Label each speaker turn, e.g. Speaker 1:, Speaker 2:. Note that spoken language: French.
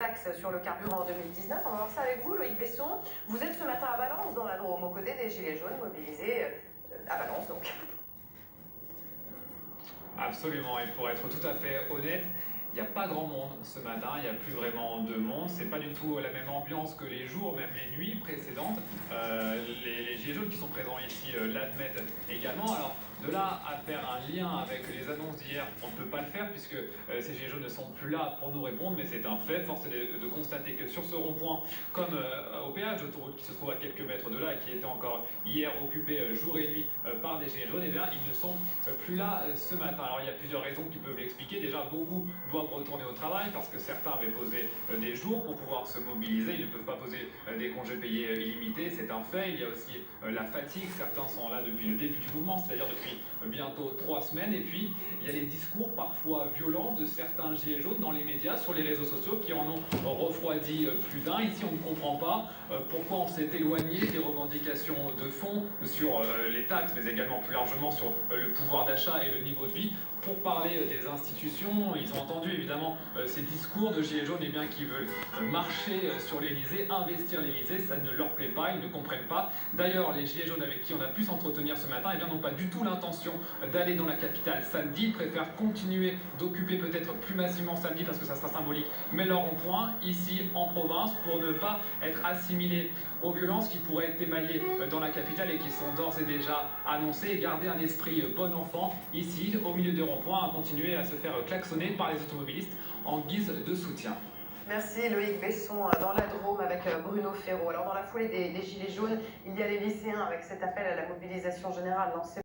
Speaker 1: Taxe sur le carburant en 2019. On va voir ça avec vous, Loïc Besson. Vous êtes ce matin à Valence, dans la Drôme, aux côtés des Gilets jaunes mobilisés à Valence, donc.
Speaker 2: Absolument, et pour être tout à fait honnête, il n'y a pas grand monde ce matin, il n'y a plus vraiment de monde, c'est pas du tout la même ambiance que les jours, même les nuits précédentes. Les Gilets jaunes qui sont présents ici l'admettent également. Alors, de là à faire un lien avec les annonces d'hier, on ne peut pas le faire puisque ces Gilets jaunes ne sont plus là pour nous répondre, mais c'est un fait. Force est de constater que sur ce rond-point, comme au péage d'autoroute qui se trouve à quelques mètres de là et qui était encore hier occupé jour et nuit par des Gilets jaunes, eh bien, ils ne sont plus là ce matin. Alors il y a plusieurs raisons qui peuvent l'expliquer. Déjà, beaucoup doivent retourner au travail parce que certains avaient posé des jours pour pouvoir se mobiliser. Ils ne peuvent pas poser des congés payés illimités, c'est un fait. Il y a aussi la fatigue. Certains sont là depuis le début du mouvement, c'est-à-dire depuis bientôt 3 semaines. Et puis, il y a les discours parfois violents de certains Gilets jaunes dans les médias, sur les réseaux sociaux, qui en ont refroidi plus d'un. Ici, on ne comprend pas pourquoi on s'est éloigné des revendications de fond sur les taxes, mais également plus largement sur le pouvoir d'achat et le niveau de vie. Pour parler des institutions, ils ont entendu évidemment ces discours de Gilets jaunes qui veulent marcher sur l'Elysée, investir l'Elysée, ça ne leur plaît pas, ils ne comprennent pas. D'ailleurs, les Gilets jaunes avec qui on a pu s'entretenir ce matin n'ont pas du tout l'intention d'aller dans la capitale samedi, ils préfèrent continuer d'occuper peut-être plus massivement samedi parce que ça sera symbolique, mais leur rond-point ici en province pour ne pas être assimilés aux violences qui pourraient émailler dans la capitale et qui sont d'ores et déjà annoncées, et garder un esprit bon enfant ici au milieu des ronds-points à continuer à se faire klaxonner par les automobilistes en guise de soutien.
Speaker 1: Merci Loïc Besson dans la Drôme avec Bruno Ferraud. Alors dans la foulée des Gilets jaunes, il y a les lycéens avec cet appel à la mobilisation générale lancé